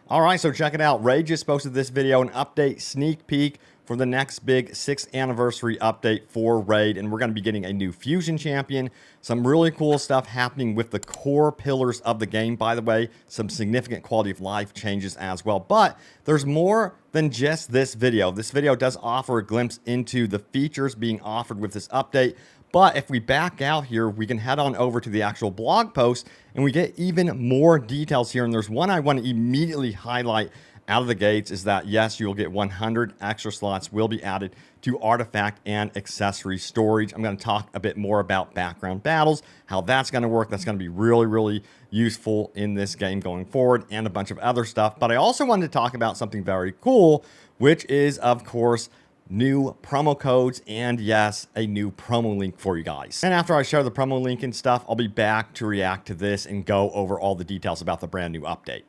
All right, so check it out. Raid just posted this video, an update sneak peek for the next big 6th anniversary update for Raid, and we're going to be getting a new fusion champion, some really cool stuff happening with the core pillars of the game, by the way, some significant quality of life changes as well. But there's more than just this video. This video does offer a glimpse into the features being offered with this update. But if we back out here, we can head on over to the actual blog post and we get even more details here. And there's one I want to immediately highlight out of the gates is that, yes, you'll get 100 extra slots will be added to artifact and accessory storage. I'm going to talk a bit more about background battles, how that's going to work. That's going to be really, really useful in this game going forward, and a bunch of other stuff. But I also wanted to talk about something very cool, which is, of course, new promo codes, and yes, a new promo link for you guys. And after I share the promo link and stuff, I'll be back to react to this and go over all the details about the brand new update.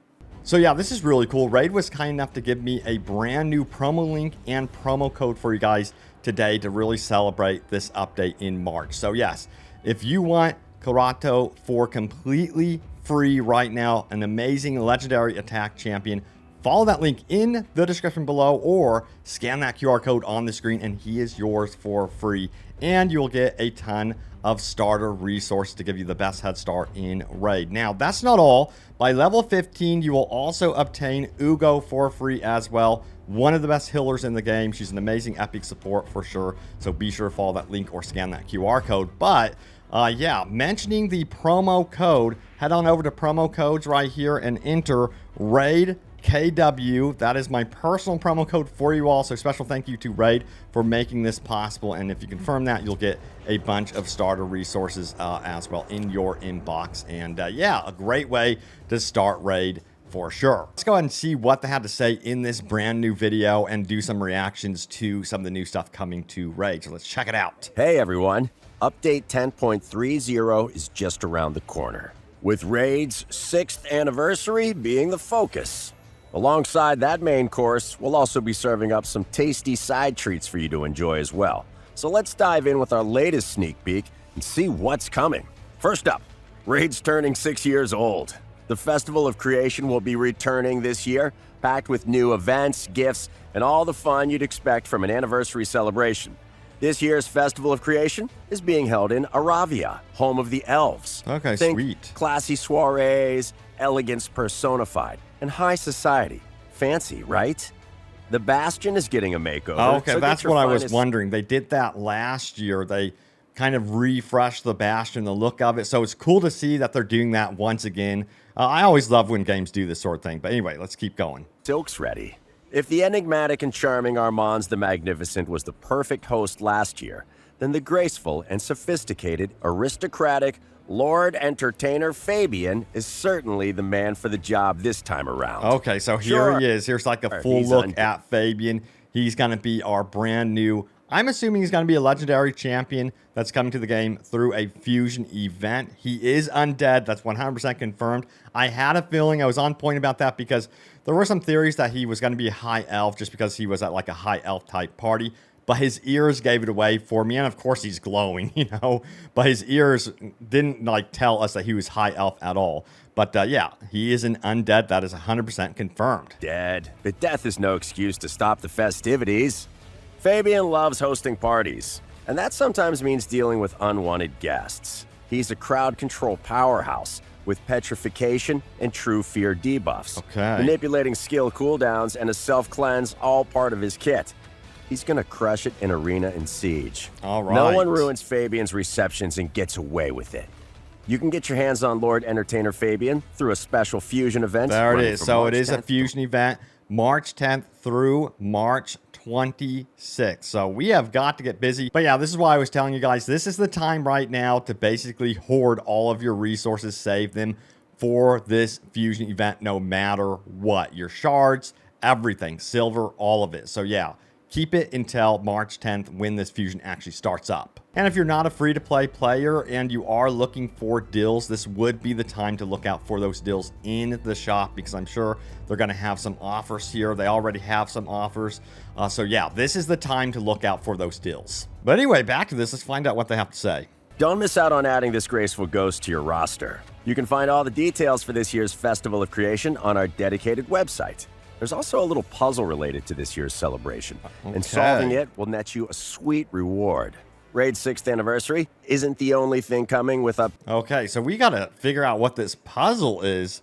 So yeah, this is really cool. Raid was kind enough to give me a brand new promo link and promo code for you guys today to really celebrate this update in March. So yes, if you want Karato for completely free right now, an amazing legendary attack champion, follow that link in the description below or scan that QR code on the screen and he is yours for free. And you'll get a ton of starter resources to give you the best head start in Raid. Now, that's not all. By level 15, you will also obtain goooooo for free as well. One of the best healers in the game. She's an amazing epic support for sure. So be sure to follow that link or scan that QR code. But yeah, mentioning the promo code, head on over to promo codes right here and enter Raid KW. That is my personal promo code for you all. So special thank you to Raid for making this possible. And if you confirm that, you'll get a bunch of starter resources as well in your inbox. And yeah, a great way to start Raid for sure. Let's go ahead and see what they had to say in this brand new video and do some reactions to some of the new stuff coming to Raid. So let's check it out. Hey everyone, update 10.30 is just around the corner, with Raid's 6th anniversary being the focus. Alongside that main course, we'll also be serving up some tasty side treats for you to enjoy as well. So let's dive in with our latest sneak peek and see what's coming. First up, Raid's turning 6 years old. The Festival of Creation will be returning this year, packed with new events, gifts, and all the fun you'd expect from an anniversary celebration. This year's Festival of Creation is being held in Aravia, home of the elves. Okay, Think sweet. Classy soirees, elegance personified, and high society. Fancy, right? The Bastion is getting a makeover. Oh, okay, so that's what I was wondering. They did that last year. They kind of refreshed the Bastion, the look of it. So it's cool to see that they're doing that once again. I always love when games do this sort of thing. But anyway, let's keep going. Silk's ready. If the enigmatic and charming Armands the Magnificent was the perfect host last year, then the graceful and sophisticated, aristocratic Lord Entertainer Fabian is certainly the man for the job this time around. Okay, so here he is. Here's like a full look at Fabian. He's going to be our brand new, I'm assuming he's going to be a legendary champion that's coming to the game through a fusion event. He is undead. That's 100% confirmed. I had a feeling I was on point about that because there were some theories that he was going to be a high elf just because he was at like a high elf type party. But his ears gave it away for me. And of course he's glowing, you know. But his ears didn't like tell us that he was high elf at all. But yeah, he is an undead. That is 100% confirmed. Dead. But death is no excuse to stop the festivities. Fabian loves hosting parties, and that sometimes means dealing with unwanted guests. He's a crowd control powerhouse with petrification and true fear debuffs. Okay. Manipulating skill cooldowns and a self-cleanse, all part of his kit. He's gonna crush it in Arena and Siege. All right. No one ruins Fabian's receptions and gets away with it. You can get your hands on Lord Entertainer Fabian through a special fusion event. There it is. So it is a fusion event, March 10th through March 26th. So we have got to get busy. But yeah, this is why I was telling you guys, this is the time right now to basically hoard all of your resources, save them for this fusion event, no matter what. Your shards, everything, silver, all of it. So yeah, keep it until March 10th when this fusion actually starts up. And if you're not a free-to-play player and you are looking for deals, this would be the time to look out for those deals in the shop because I'm sure they're going to have some offers here. They already have some offers. So yeah, this is the time to look out for those deals. But anyway, back to this. Let's find out what they have to say. Don't miss out on adding this graceful ghost to your roster. You can find all the details for this year's Festival of Creation on our dedicated website. There's also a little puzzle related to this year's celebration, and solving it will net you a sweet reward. Raid's 6th anniversary isn't the only thing coming with a... Okay, so we got to figure out what this puzzle is.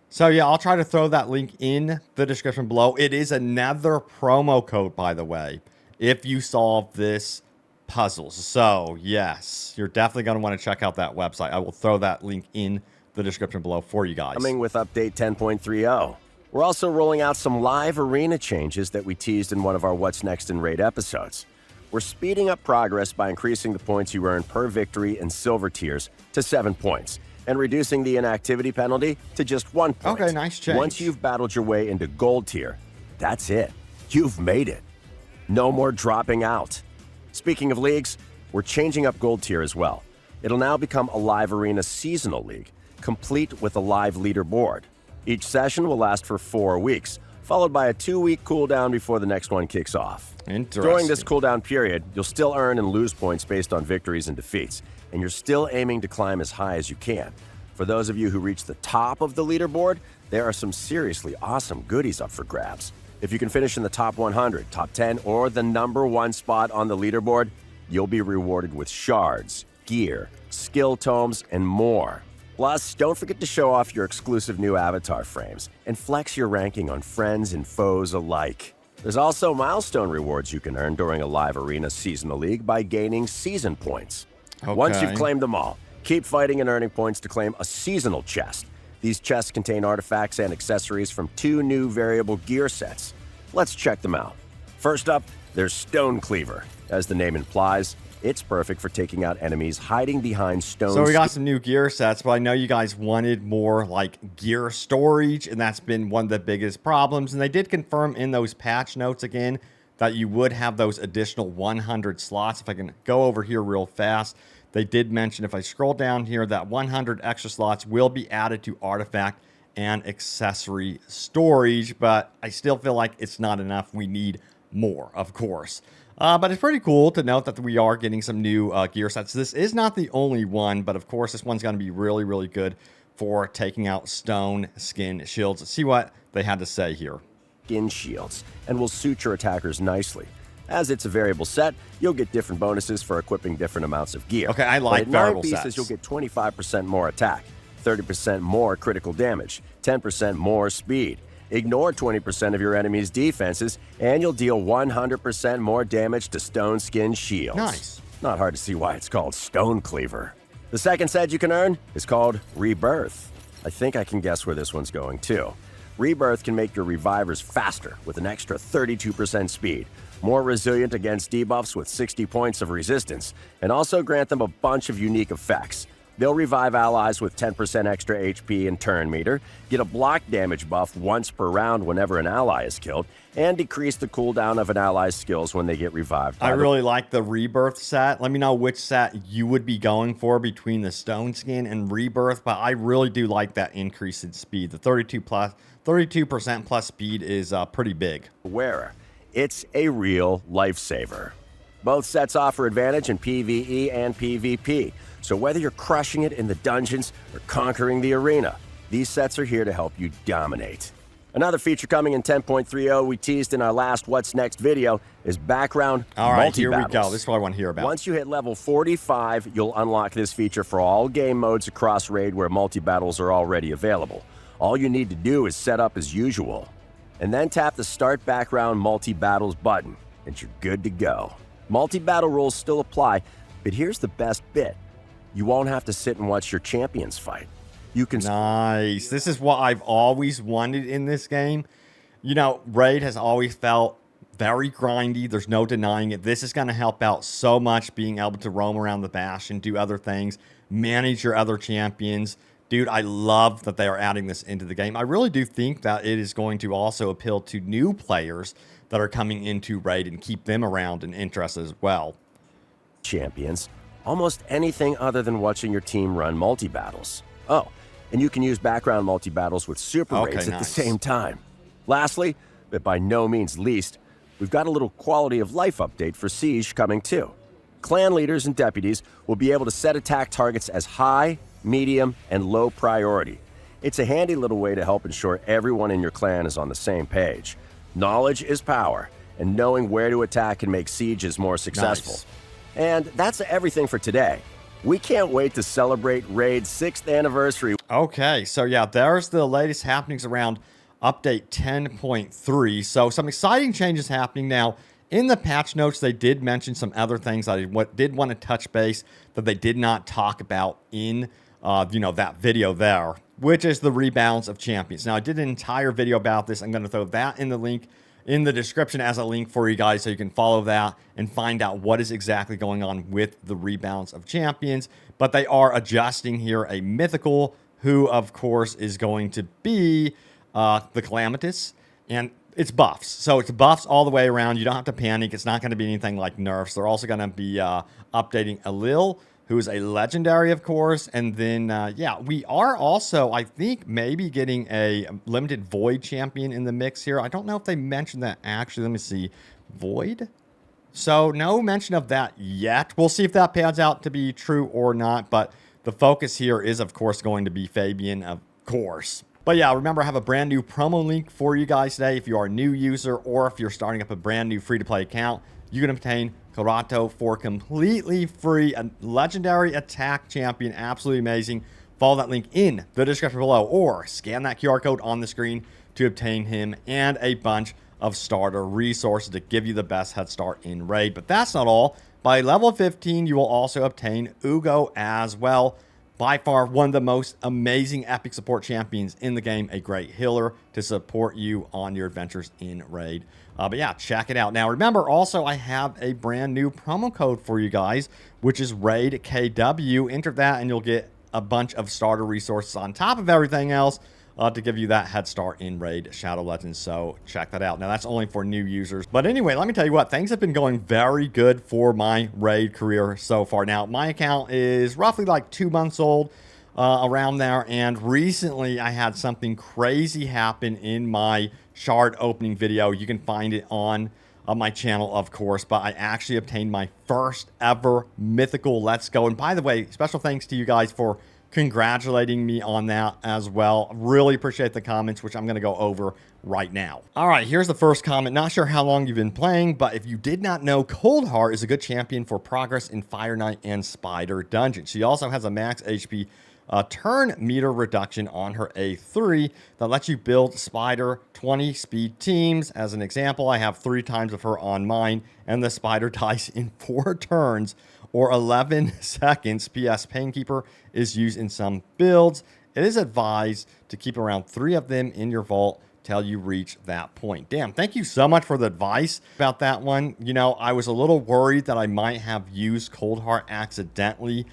So yeah, I'll try to throw that link in the description below. It is another promo code, by the way, if you solve this puzzle. So yes, you're definitely going to want to check out that website. I will throw that link in the description below for you guys. Coming with update 10.30. We're also rolling out some live arena changes that we teased in one of our What's Next in Raid episodes. We're speeding up progress by increasing the points you earn per victory in silver tiers to 7 points, and reducing the inactivity penalty to just 1 point. Okay, nice change. Once you've battled your way into gold tier, that's it. You've made it. No more dropping out. Speaking of leagues, we're changing up gold tier as well. It'll now become a live arena seasonal league, complete with a live leaderboard. Each session will last for 4 weeks, followed by a 2-week cooldown before the next one kicks off. During this cooldown period, you'll still earn and lose points based on victories and defeats, and you're still aiming to climb as high as you can. For those of you who reach the top of the leaderboard, there are some seriously awesome goodies up for grabs. If you can finish in the top 100, top 10, or the #1 spot on the leaderboard, you'll be rewarded with shards, gear, skill tomes, and more. Plus, don't forget to show off your exclusive new avatar frames and flex your ranking on friends and foes alike. There's also milestone rewards you can earn during a live arena seasonal league by gaining season points. Okay. Once you've claimed them all, keep fighting and earning points to claim a seasonal chest. These chests contain artifacts and accessories from 2 new variable gear sets. Let's check them out. First up, there's Stone Cleaver. As the name implies, it's perfect for taking out enemies hiding behind stones. So we got some new gear sets, but I know you guys wanted more like gear storage, and that's been one of the biggest problems. And they did confirm in those patch notes again that you would have those additional 100 slots. If I can go over here real fast, they did mention, if I scroll down here, that 100 extra slots will be added to artifact and accessory storage, but I still feel like it's not enough. We need more, of course. But it's pretty cool to note that we are getting some new gear sets. This is not the only one, but of course this one's going to be really, really good for taking out stone skin shields. Let's see what they had to say here. Skin shields, and will suit your attackers nicely. As it's a variable set, you'll get different bonuses for equipping different amounts of gear. Okay, I like variable sets. At 9 pieces, you'll get 25% more attack, 30% more critical damage, 10% more speed. Ignore 20% of your enemy's defenses, and you'll deal 100% more damage to stone skin shields. Nice. Not hard to see why it's called Stone Cleaver. The second set you can earn is called Rebirth. I think I can guess where this one's going too. Rebirth can make your revivers faster with an extra 32% speed, more resilient against debuffs with 60 points of resistance, and also grant them a bunch of unique effects. They'll revive allies with 10% extra HP and turn meter, get a block damage buff once per round whenever an ally is killed, and decrease the cooldown of an ally's skills when they get revived. I really like the Rebirth set. Let me know which set you would be going for between the Stone Skin and Rebirth, but I really do like that increase in speed. The 32% plus speed is pretty big. Wearer. It's a real lifesaver. Both sets offer advantage in PvE and PvP, so whether you're crushing it in the dungeons or conquering the arena, these sets are here to help you dominate. Another feature coming in 10.30 we teased in our last What's Next video is background multi-battles. All right, here we go. This is what I want to hear about. Once you hit level 45, you'll unlock this feature for all game modes across Raid where multi-battles are already available. All you need to do is set up as usual, and then tap the Start Background Multi-Battles button, and you're good to go. Multi-battle rules still apply, but here's the best bit. You won't have to sit and watch your champions fight. You can... Nice. This is what I've always wanted in this game. You know, Raid has always felt very grindy. There's no denying it. This is going to help out so much, being able to roam around the Bastion, do other things, manage your other champions. Dude, I love that they are adding this into the game. I really do think that it is going to also appeal to new players that are coming into Raid and keep them around and interested as well. Champions. Almost anything other than watching your team run multi-battles. Oh, and you can use background multi-battles with super raids at the same time. Lastly, but by no means least, we've got a little quality of life update for Siege coming too. clan leaders and deputies will be able to set attack targets as high, medium, and low priority. It's a handy little way to help ensure everyone in your clan is on the same page. Knowledge is power, and knowing where to attack can make sieges more successful. Nice. And that's everything for today. We can't wait to celebrate Raid's 6th anniversary. Okay, so yeah, there's the latest happenings around update 10.3. So some exciting changes happening now. In the patch notes, they did mention some other things I did want to touch base that they did not talk about in that video there, which is the rebalance of champions. Now, I did an entire video about this. I'm going to throw that in the link in the description as a link for you guys so you can follow that and find out what is exactly going on with the rebalance of champions. But they are adjusting here a mythical who, of course, is going to be the Calamitous, and it's buffs. So it's buffs all the way around. You don't have to panic. It's not going to be anything like nerfs. They're also going to be updating Alil, who is a legendary, of course. And then, we are also, I think, maybe getting a limited Void champion in the mix here. I don't know if they mentioned that actually. Let me see. Void? So no mention of that yet. We'll see if that pans out to be true or not. But the focus here is, of course, going to be Fabian, of course. But yeah, remember, I have a brand new promo link for you guys today. If you are a new user or if you're starting up a brand new free-to-play account, you can obtain Karato for completely free, a legendary attack champion, absolutely amazing. Follow that link in the description below or scan that QR code on the screen to obtain him and a bunch of starter resources to give you the best head start in Raid. But that's not all. By level 15, you will also obtain goooo as well. By far, one of the most amazing epic support champions in the game. A great healer to support you on your adventures in Raid. But yeah, check it out. Now, remember, also, I have a brand new promo code for you guys, which is RAIDKW. Enter that, and you'll get a bunch of starter resources on top of everything else to give you that head start in Raid Shadow Legends. So check that out. Now, that's only for new users. But anyway, let me tell you what, things have been going very good for my Raid career so far. Now, my account is roughly like 2 months old, around there. And recently, I had something crazy happen in my shard opening video. You can find it on my channel, of course. But I actually obtained my first ever mythical Let's Go. And by the way, special thanks to you guys for congratulating me on that as well. Really appreciate the comments, which I'm going to go over right now. All right, here's the first comment. Not sure how long you've been playing, but if you did not know, Coldheart is a good champion for progress in Fire Knight and Spider Dungeon. She also has a max HP turn meter reduction on her A3 that lets you build Spider 20 speed teams. As an example, I have 3 times of her on mine, and the Spider dies in 4 turns or 11 seconds. PS Painkeeper is used in some builds. It is advised to keep around 3 of them in your vault till you reach that point. Damn, thank you so much for the advice about that one. You know, I was a little worried that I might have used Coldheart accidentally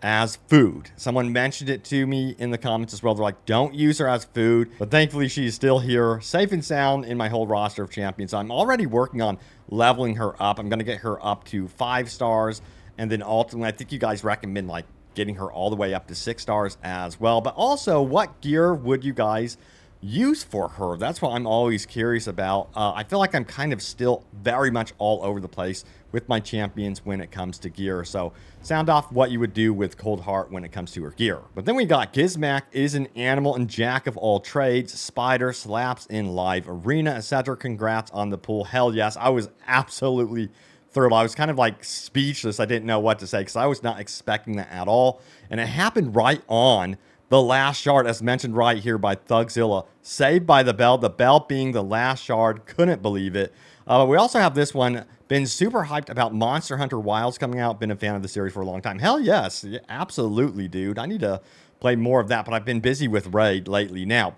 as food. Someone mentioned it to me in the comments as well. They're like, don't use her as food. But thankfully, she's still here, safe and sound in my whole roster of champions. I'm already working on leveling her up. I'm going to get her up to 5 stars. And then ultimately, I think you guys recommend like getting her all the way up to 6 stars as well. But also, what gear would you guys use for her? That's what I'm always curious about. I feel like I'm kind of still very much all over the place with my champions when it comes to gear. So sound off what you would do with Coldheart when it comes to her gear. But then we got Gizmak is an animal and jack of all trades. Spider slaps in live arena, etc. Congrats on the pull. Hell yes. I was absolutely thrilled. I was kind of like speechless. I didn't know what to say because I was not expecting that at all. And it happened right on the last shard, as mentioned right here by Thugzilla. Saved by the bell being the last shard. Couldn't believe it. We also have this one. Been super hyped about Monster Hunter Wilds coming out. Been a fan of the series for a long time. Hell yes. Absolutely, dude. I need to play more of that, but I've been busy with Raid lately. Now,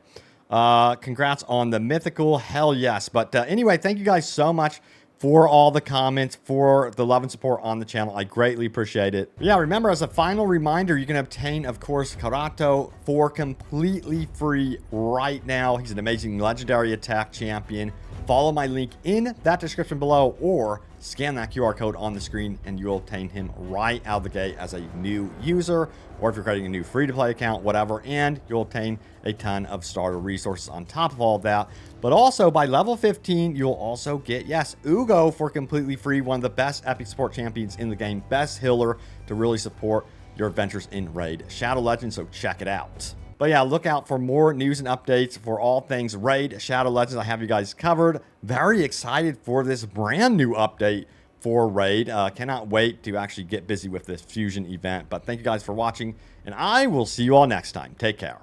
congrats on the mythical. Hell yes. But anyway, thank you guys so much for all the comments, for the love and support on the channel. I greatly appreciate it. But yeah, remember, as a final reminder, you can obtain, of course, Karato for completely free right now. He's an amazing legendary attack champion. follow my link in that description below or scan that QR code on the screen and you'll obtain him right out of the gate as a new user, or if you're creating a new free-to-play account, whatever, and you'll obtain a ton of starter resources on top of all of that. But also, by level 15, you'll also get, yes, Ugo for completely free, one of the best epic support champions in the game, best healer to really support your adventures in Raid Shadow Legends, so check it out. But yeah, look out for more news and updates for all things Raid Shadow Legends. I have you guys covered. Very excited for this brand new update for Raid. Cannot wait to actually get busy with this fusion event. But thank you guys for watching, and I will see you all next time. Take care.